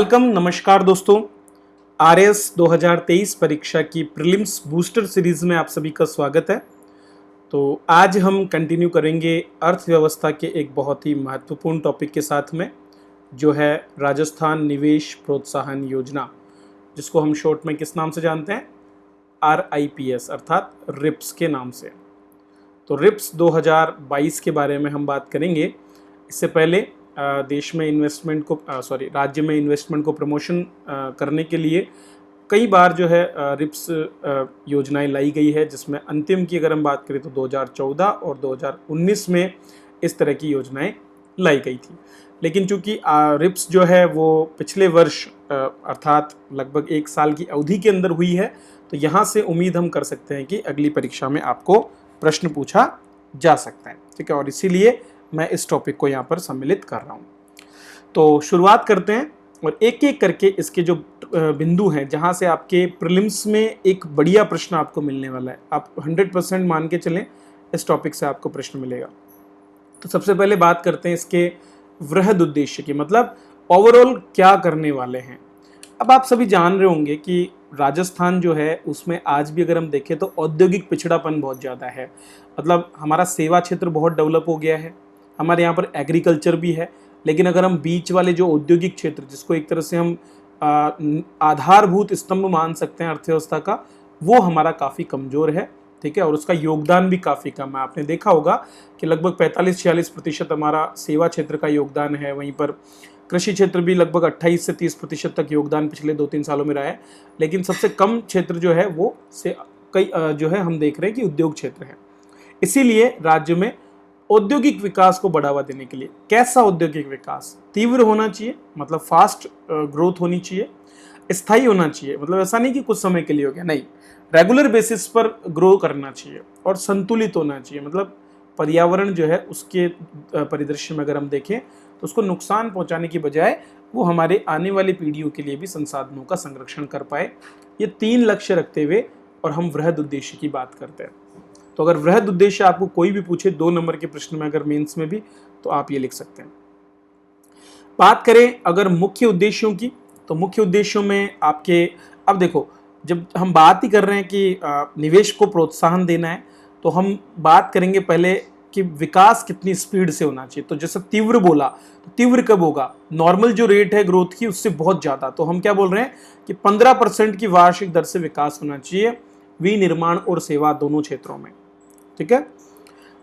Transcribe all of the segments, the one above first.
Welcome, नमस्कार दोस्तों। RS 2023 परीक्षा की प्रीलिम्स बूस्टर सीरीज में आप सभी का स्वागत है। तो आज हम कंटिन्यू करेंगे अर्थव्यवस्था के एक बहुत ही महत्वपूर्ण टॉपिक के साथ में, जो है राजस्थान निवेश प्रोत्साहन योजना, जिसको हम शॉर्ट में किस नाम से जानते हैं? RIPS अर्थात रिप्स के नाम से। तो रिप्स 2022 के बारे में हम बात करेंगे। इससे पहले देश में इन्वेस्टमेंट को राज्य में इन्वेस्टमेंट को प्रमोशन करने के लिए कई बार जो है रिप्स योजनाएं लाई गई है, जिसमें अंतिम की अगर हम बात करें तो 2014 और 2019 में इस तरह की योजनाएं लाई गई थी। लेकिन चूंकि रिप्स जो है वो पिछले वर्ष अर्थात लगभग एक साल की अवधि के अंदर हुई है, तो यहाँ से उम्मीद हम कर सकते हैं कि अगली परीक्षा में आपको प्रश्न पूछा जा सकता है। ठीक है, और इसीलिए मैं इस टॉपिक को यहाँ पर सम्मिलित कर रहा हूँ। तो शुरुआत करते हैं और एक एक करके इसके जो बिंदु हैं जहाँ से आपके प्रीलिम्स में एक बढ़िया प्रश्न आपको मिलने वाला है। आप 100% मान के चलें इस टॉपिक से आपको प्रश्न मिलेगा। तो सबसे पहले बात करते हैं इसके वृहद उद्देश्य की, मतलब ओवरऑल क्या करने वाले हैं। अब आप सभी जान रहे होंगे कि राजस्थान जो है उसमें आज भी अगर हम देखें तो औद्योगिक पिछड़ापन बहुत ज़्यादा है। मतलब हमारा सेवा क्षेत्र बहुत डेवलप हो गया है, हमारे यहाँ पर एग्रीकल्चर भी है, लेकिन अगर हम बीच वाले जो औद्योगिक क्षेत्र, जिसको एक तरह से हम आधारभूत स्तंभ मान सकते हैं अर्थव्यवस्था का, वो हमारा काफ़ी कमज़ोर है। ठीक है, और उसका योगदान भी काफ़ी कम है। आपने देखा होगा कि लगभग 45-46% हमारा सेवा क्षेत्र का योगदान है। वहीं पर कृषि क्षेत्र भी लगभग 28 से 30% तक योगदान पिछले 2-3 सालों में रहा है। लेकिन सबसे कम क्षेत्र जो है वो जो है हम देख रहे हैं कि उद्योग क्षेत्र है। इसीलिए राज्य में औद्योगिक विकास को बढ़ावा देने के लिए, कैसा औद्योगिक विकास? तीव्र होना चाहिए, मतलब फास्ट ग्रोथ होनी चाहिए, स्थायी होना चाहिए, मतलब ऐसा नहीं कि कुछ समय के लिए हो गया, नहीं, रेगुलर बेसिस पर ग्रो करना चाहिए, और संतुलित होना चाहिए, मतलब पर्यावरण जो है उसके परिदृश्य में अगर हम देखें तो उसको नुकसान पहुंचाने की बजाय वो हमारे आने वाली पीढ़ियों के लिए भी संसाधनों का संरक्षण कर पाए। ये 3 लक्ष्य रखते हुए और हम वृहद उद्देश्य की बात करते हैं। तो अगर वृहद उद्देश्य आपको कोई भी पूछे 2 नंबर के प्रश्न में, अगर मेंस में भी, तो आप ये लिख सकते हैं। बात करें अगर मुख्य उद्देश्यों की, तो मुख्य उद्देश्यों में आपके, अब देखो, जब हम बात ही कर रहे हैं कि निवेश को प्रोत्साहन देना है, तो हम बात करेंगे पहले कि विकास कितनी स्पीड से होना चाहिए। तो जैसे तीव्र बोला, तो तीव्र कब होगा? नॉर्मल जो रेट है ग्रोथ की उससे बहुत ज़्यादा। तो हम क्या बोल रहे हैं कि 15% की वार्षिक दर से विकास होना चाहिए विनिर्माण और सेवा दोनों क्षेत्रों में। ठीक है।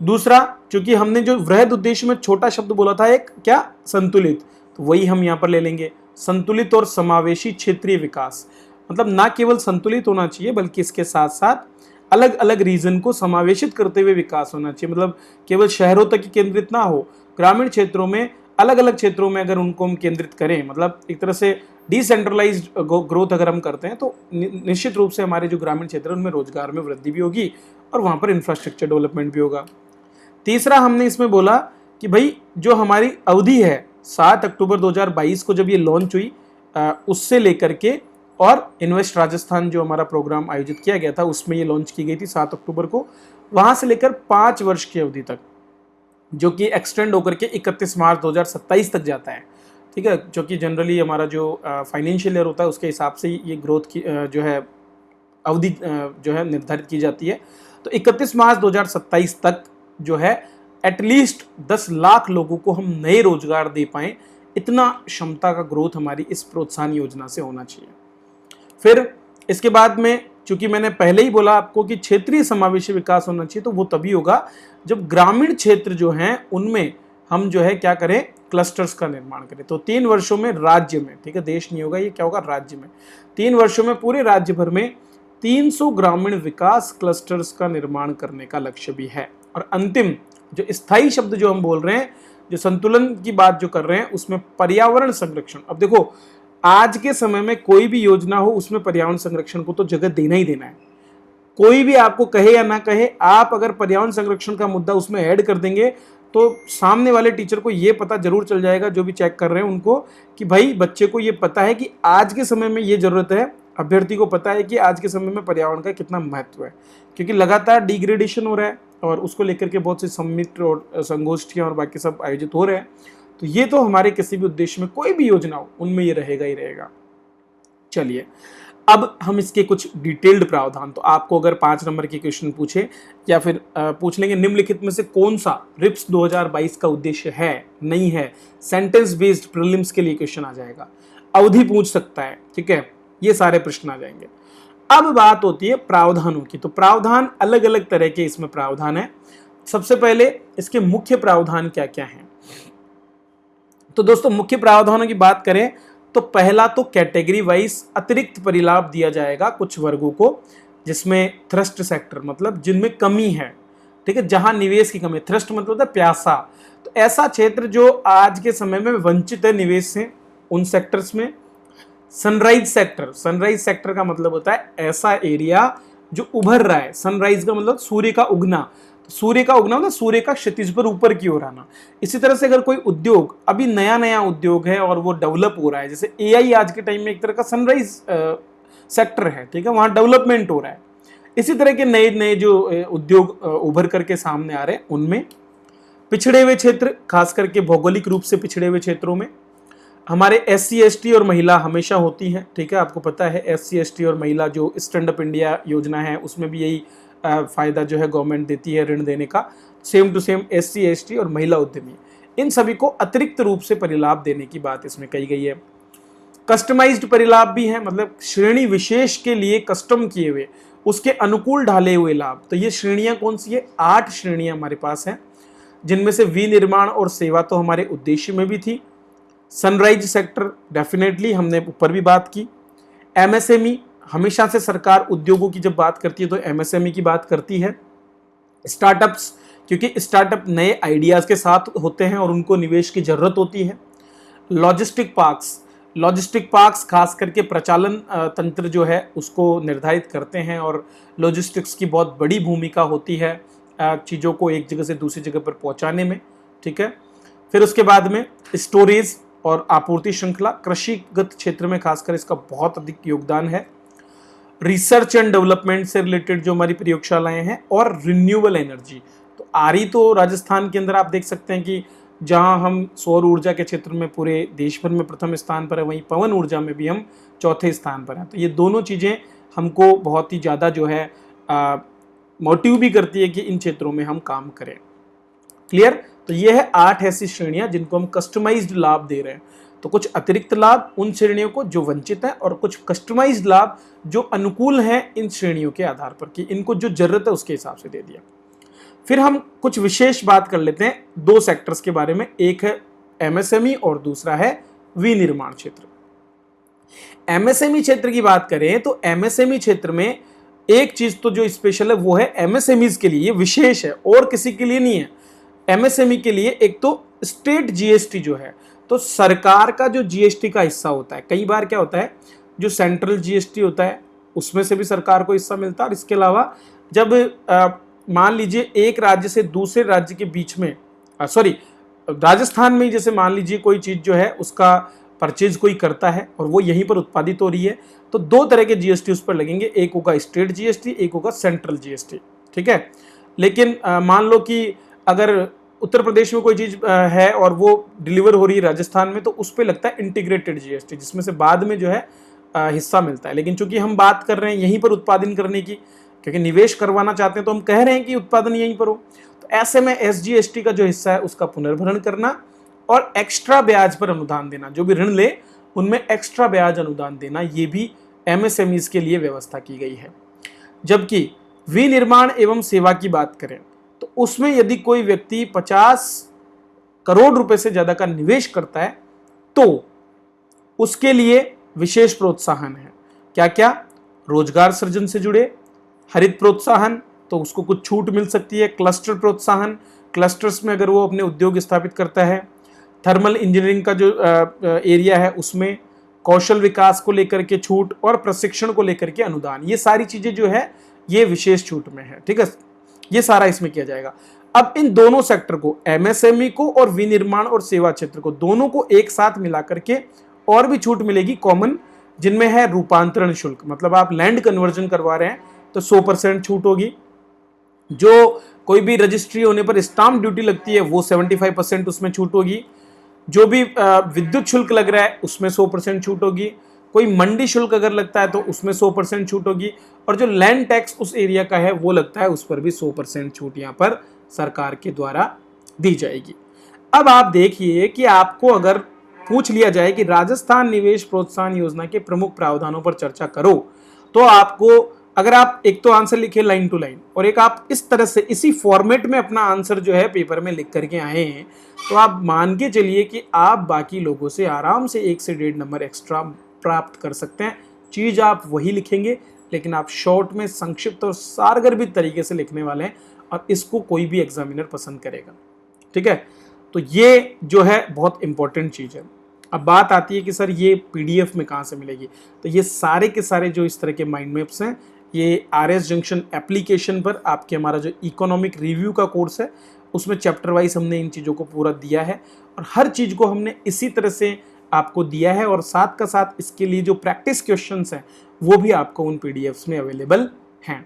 दूसरा, चूंकि हमने जो वृहद उद्देश्य में छोटा शब्द बोला था एक, क्या? संतुलित, तो वही हम यहाँ पर ले लेंगे, संतुलित और समावेशी क्षेत्रीय विकास। मतलब ना केवल संतुलित होना चाहिए बल्कि इसके साथ साथ अलग अलग रीजन को समावेशित करते हुए विकास होना चाहिए। मतलब केवल शहरों तक ही केंद्रित ना हो, ग्रामीण क्षेत्रों में, अलग अलग क्षेत्रों में अगर उनको हम केंद्रित करें, मतलब एक तरह से डिसेंट्रलाइज्ड ग्रोथ अगर हम करते हैं, तो निश्चित रूप से हमारे जो ग्रामीण क्षेत्र है उनमें रोजगार में वृद्धि भी होगी और वहाँ पर इंफ्रास्ट्रक्चर डेवलपमेंट भी होगा। तीसरा, हमने इसमें बोला कि भाई जो हमारी अवधि है 7 अक्टूबर 2022 को जब ये लॉन्च हुई, उससे लेकर के, और इन्वेस्ट राजस्थान जो हमारा प्रोग्राम आयोजित किया गया था उसमें ये लॉन्च की गई थी 7 अक्टूबर को, वहाँ से लेकर 5 वर्ष की अवधि तक, जो कि एक्सटेंड होकर के 31 मार्च 2027 तक जाता है। ठीक है, जो कि जनरली हमारा जो फाइनेंशियल ईयर होता है उसके हिसाब से ये ग्रोथ की जो है अवधि जो है निर्धारित की जाती है। तो 31 मार्च 2027 तक जो है एटलीस्ट 10 लाख लोगों को हम नए रोजगार दे पाएं, इतना क्षमता का ग्रोथ हमारी इस प्रोत्साहन योजना से होना चाहिए। फिर इसके बाद में, चूंकि मैंने पहले ही बोला आपको कि क्षेत्रीय समावेशी विकास होना चाहिए, तो वो तभी होगा जब ग्रामीण क्षेत्र जो हैं उनमें हम जो है क्या करें, क्लस्टर्स का निर्माण करें। तो 3 वर्षों में राज्य में, ठीक है, देश नहीं होगा, ये क्या होगा, राज्य में, 3 वर्षों में पूरे राज्य भर में 300 ग्रामीण विकास क्लस्टर्स का निर्माण करने का लक्ष्य भी है। और अंतिम जो स्थायी शब्द जो हम बोल रहे हैं, जो संतुलन की बात जो कर रहे हैं, उसमें पर्यावरण संरक्षण। अब देखो, आज के समय में कोई भी योजना हो उसमें पर्यावरण संरक्षण को तो जगह देना ही देना है। कोई भी आपको कहे या ना कहे, आप अगर पर्यावरण संरक्षण का मुद्दा उसमें ऐड कर देंगे तो सामने वाले टीचर को ये पता जरूर चल जाएगा, जो भी चेक कर रहे हैं उनको, कि भाई बच्चे को ये पता है कि आज के समय में ये जरूरत है, अभ्यर्थी को पता है कि आज के समय में पर्यावरण का कितना महत्व है, क्योंकि लगातार डिग्रेडेशन हो रहा है और उसको लेकर के बहुत से समिट और संगोष्ठियाँ और बाकी सब आयोजित हो रहे हैं। तो ये तो हमारे किसी भी उद्देश्य में कोई भी योजना हो उनमें ये रहेगा ही रहेगा। चलिए, अब हम इसके कुछ डिटेल्ड प्रावधान, तो आपको अगर 5 नंबर के क्वेश्चन पूछे या फिर पूछ लेंगे निम्नलिखित में से कौन सा रिप्स 2022 का उद्देश्य है, नहीं है, सेंटेंस बेस्ड प्रीलिम्स के लिए क्वेश्चन आ जाएगा, अवधि पूछ सकता है, ठीक है, ये सारे प्रश्न आ जाएंगे। अब बात होती है प्रावधानों की, तो प्रावधान अलग अलग तरह के इसमें प्रावधान है। सबसे पहले इसके मुख्य प्रावधान क्या क्या हैं, तो दोस्तों मुख्य प्रावधानों की बात करें तो पहला तो कैटेगरी वाइज अतिरिक्त परिलाभ दिया जाएगा कुछ वर्गों को, जिसमें थ्रस्ट सेक्टर मतलब जिनमें कमी है, ठीक है, जहां निवेश की कमी, थ्रस्ट मतलब होता है प्यासा, तो ऐसा क्षेत्र जो आज के समय में वंचित है निवेश से, उन सेक्टर्स में। सनराइज सेक्टर, सनराइज सेक्टर का मतलब होता है ऐसा एरिया जो उभर रहा है, सनराइज का मतलब सूर्य का उगना, सूर्य का उगना मतलब सूर्य का क्षितिज पर ऊपर की ओर आना। इसी तरह से अगर कोई उद्योग अभी नया नया उद्योग है और वो डेवलप हो रहा है, जैसे एआई आज के टाइम में एक तरह का सनराइज सेक्टर है, ठीक है, वहां डेवलपमेंट हो रहा है। इसी तरह के नए नए जो उद्योग उभर करके सामने आ रहे हैं, उनमें पिछड़े हुए क्षेत्र, खास करके भौगोलिक रूप से पिछड़े हुए क्षेत्रों में हमारे SC ST और महिला हमेशा होती है, ठीक है, आपको पता है SC ST और महिला जो स्टैंड अप इंडिया योजना है उसमें भी यही फायदा जो है गवर्नमेंट देती है ऋण देने का, same to same SC ST और महिला उद्यमी, इन सभी को अतिरिक्त रूप से परिलाभ देने की बात इसमें कही गई है। कस्टमाइज्ड परिलाभ भी है, मतलब श्रेणी विशेष के लिए कस्टम किए हुए, उसके अनुकूल ढाले हुए लाभ। तो ये श्रेणियां कौन सी है, 8 श्रेणियां हमारे पास हैं, जिनमें से विनिर्माण और सेवा तो हमारे उद्देश्य में भी थी, सनराइज सेक्टर डेफिनेटली हमने ऊपर भी बात की, MSME हमेशा से सरकार उद्योगों की जब बात करती है तो MSME की बात करती है, स्टार्टअप्स क्योंकि स्टार्टअप नए आइडियाज के साथ होते हैं और उनको निवेश की जरूरत होती है, लॉजिस्टिक पार्क्स, लॉजिस्टिक पार्क्स खास करके प्रचालन तंत्र जो है उसको निर्धारित करते हैं और लॉजिस्टिक्स की बहुत बड़ी भूमिका होती है चीज़ों को एक जगह से दूसरी जगह पर पहुंचाने में, ठीक है। फिर उसके बाद में स्टोरेज और आपूर्ति श्रृंखला, कृषिगत क्षेत्र में खासकर इसका बहुत अधिक योगदान है। रिसर्च एंड डेवलपमेंट से रिलेटेड जो हमारी प्रयोगशालाएं हैं, और रिन्यूएबल एनर्जी, तो आरी तो राजस्थान के अंदर आप देख सकते हैं कि जहां हम सौर ऊर्जा के क्षेत्र में पूरे देश भर में प्रथम स्थान पर है, वहीं पवन ऊर्जा में भी हम चौथे स्थान पर हैं। तो ये दोनों चीज़ें हमको बहुत ही ज़्यादा जो है मोटिव भी करती है कि इन क्षेत्रों में हम काम करें। क्लियर, तो ये है 8 ऐसी श्रेणियां जिनको हम कस्टमाइज्ड लाभ दे रहे हैं। तो कुछ अतिरिक्त लाभ उन श्रेणियों को जो वंचित हैं, और कुछ कस्टमाइज्ड लाभ जो अनुकूल हैं इन श्रेणियों के आधार पर कि इनको जो जरूरत है उसके हिसाब से दे दिया। फिर हम कुछ विशेष बात कर लेते हैं 2 सेक्टर्स के बारे में, एक है MSME और दूसरा है विनिर्माण क्षेत्र। MSME क्षेत्र की बात करें तो MSME क्षेत्र में एक चीज तो जो स्पेशल है वो है MSMEs के लिए, ये विशेष है और किसी के लिए नहीं है। MSME के लिए एक तो स्टेट GST जो है, तो सरकार का जो GST का हिस्सा होता है, कई बार क्या होता है जो सेंट्रल GST होता है उसमें से भी सरकार को हिस्सा मिलता है, और इसके अलावा जब मान लीजिए एक राज्य से दूसरे राज्य के बीच में राजस्थान में जैसे मान लीजिए कोई चीज़ जो है उसका परचेज कोई करता है और वो यहीं पर उत्पादित हो रही है, तो 2 तरह के GST उस पर लगेंगे, एक होगा स्टेट GST, एक होगा सेंट्रल GST, ठीक है। लेकिन मान लो कि अगर उत्तर प्रदेश में कोई चीज़ है और वो डिलीवर हो रही है राजस्थान में, तो उस पर लगता है इंटीग्रेटेड GST, जिसमें से बाद में जो है हिस्सा मिलता है। लेकिन चूंकि हम बात कर रहे हैं यहीं पर उत्पादन करने की, क्योंकि निवेश करवाना चाहते हैं तो हम कह रहे हैं कि उत्पादन यहीं पर हो, तो ऐसे में SGST का जो हिस्सा है उसका पुनर्भरण करना और एक्स्ट्रा ब्याज पर अनुदान देना, जो भी ऋण ले उनमें एक्स्ट्रा ब्याज अनुदान देना, ये भी MSMEs के लिए व्यवस्था की गई है। जबकि विनिर्माण एवं सेवा की बात करें तो उसमें यदि कोई व्यक्ति 50 करोड़ रुपए से ज्यादा का निवेश करता है तो उसके लिए विशेष प्रोत्साहन है। क्या क्या, रोजगार सृजन से जुड़े, हरित प्रोत्साहन, तो उसको कुछ छूट मिल सकती है, क्लस्टर प्रोत्साहन, क्लस्टर्स में अगर वो अपने उद्योग स्थापित करता है, थर्मल इंजीनियरिंग का जो एरिया है उसमें कौशल विकास को लेकर के छूट और प्रशिक्षण को लेकर के अनुदान, ये सारी चीजें जो है ये विशेष छूट में है, ठीक है, ये सारा इसमें किया जाएगा। अब इन दोनों सेक्टर को, MSME को और विनिर्माण और सेवा क्षेत्र को, दोनों को एक साथ मिला करके और भी छूट मिलेगी कॉमन, जिनमें है रूपांतरण शुल्क, मतलब आप लैंड कन्वर्जन करवा रहे हैं तो 100% छूट होगी, जो कोई भी रजिस्ट्री होने पर स्टाम्प ड्यूटी लगती है वो 75% उसमें छूट होगी, जो भी विद्युत शुल्क लग रहा है उसमें 100% छूट होगी, कोई मंडी शुल्क अगर लगता है तो उसमें 100% छूट होगी, और जो लैंड टैक्स उस एरिया का है वो लगता है उस पर भी 100% छूट यहाँ पर सरकार के द्वारा दी जाएगी। अब आप देखिए कि आपको अगर पूछ लिया जाए कि राजस्थान निवेश प्रोत्साहन योजना के प्रमुख प्रावधानों पर चर्चा करो, तो आपको अगर आप एक तो आंसर लिखे लाइन टू लाइन और एक आप इस तरह से इसी फॉर्मेट में अपना आंसर जो है पेपर में लिख करके आए हैं, तो आप मान के चलिए कि आप बाकी लोगों से आराम से 1 से 1.5 नंबर एक्स्ट्रा प्राप्त कर सकते हैं। चीज आप वही लिखेंगे, लेकिन आप शॉर्ट में संक्षिप्त और सारगर्भित तरीके से लिखने वाले हैं, और इसको कोई भी एग्जामिनर पसंद करेगा। ठीक है, तो ये जो है बहुत इंपॉर्टेंट चीज है। अब बात आती है कि सर ये पीडीएफ में कहाँ से मिलेगी, तो ये सारे के सारे जो इस तरह के माइंड मैप्स हैं ये आरएस जंक्शन एप्लीकेशन पर आपके हमारा जो इकोनॉमिक रिव्यू का कोर्स है उसमें चैप्टर वाइज हमने इन चीज़ों को पूरा दिया है, और हर चीज़ को हमने इसी तरह से आपको दिया है, और साथ का साथ इसके लिए जो प्रैक्टिस क्वेश्चंस हैं वो भी आपको उन पीडीएफ्स में अवेलेबल हैं,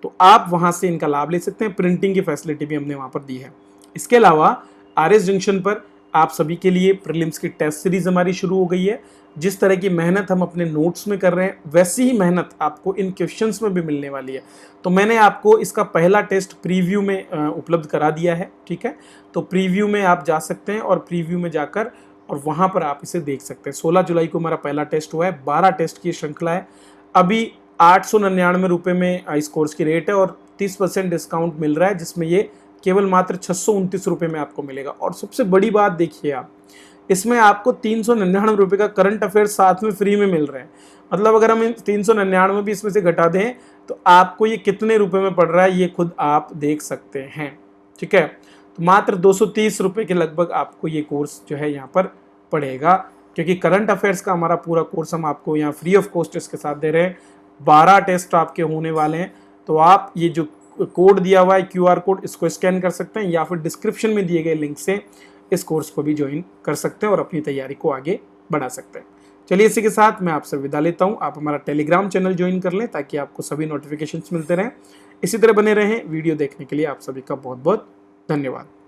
तो आप वहाँ से इनका लाभ ले सकते हैं। प्रिंटिंग की फैसिलिटी भी हमने वहाँ पर दी है। इसके अलावा आरएस जंक्शन पर आप सभी के लिए प्रीलिम्स की टेस्ट सीरीज हमारी शुरू हो गई है। जिस तरह की मेहनत हम अपने नोट्स में कर रहे हैं वैसी ही मेहनत आपको इन क्वेश्चंस में भी मिलने वाली है। तो मैंने आपको इसका पहला टेस्ट प्रीव्यू में उपलब्ध करा दिया है। ठीक है, तो प्रीव्यू में आप जा सकते हैं और प्रीव्यू में जाकर और वहाँ पर आप इसे देख सकते हैं। 16 जुलाई को हमारा पहला टेस्ट हुआ है, 12 टेस्ट की श्रृंखला है। अभी 899 रुपये में इस कोर्स की रेट है और 30% डिस्काउंट मिल रहा है, जिसमें ये केवल मात्र 629 रुपये में आपको मिलेगा। और सबसे बड़ी बात देखिए आप, इसमें आपको 399 रुपये का करंट अफेयर्स साथ में फ्री में मिल रहे हैं। मतलब अगर हम 399 भी इसमें से घटा दें तो आपको ये कितने रुपए में पड़ रहा है ये खुद आप देख सकते हैं। ठीक है, तो मात्र 230 रुपये के लगभग आपको ये कोर्स जो है यहाँ पर पड़ेगा, क्योंकि करंट अफेयर्स का हमारा पूरा कोर्स हम आपको यहाँ फ्री ऑफ कॉस्ट इसके साथ दे रहे हैं। 12 टेस्ट आपके होने वाले हैं, तो आप ये जो कोड दिया हुआ है QR कोड, इसको स्कैन कर सकते हैं या फिर डिस्क्रिप्शन में दिए गए लिंक से इस कोर्स को भी ज्वाइन कर सकते हैं और अपनी तैयारी को आगे बढ़ा सकते हैं। चलिए, इसी के साथ मैं आपसे विदा लेता हूं। आप हमारा टेलीग्राम चैनल ज्वाइन कर लें ताकि आपको सभी नोटिफिकेशंस मिलते रहें। इसी तरह बने रहें। वीडियो देखने के लिए आप सभी का बहुत बहुत धन्यवाद।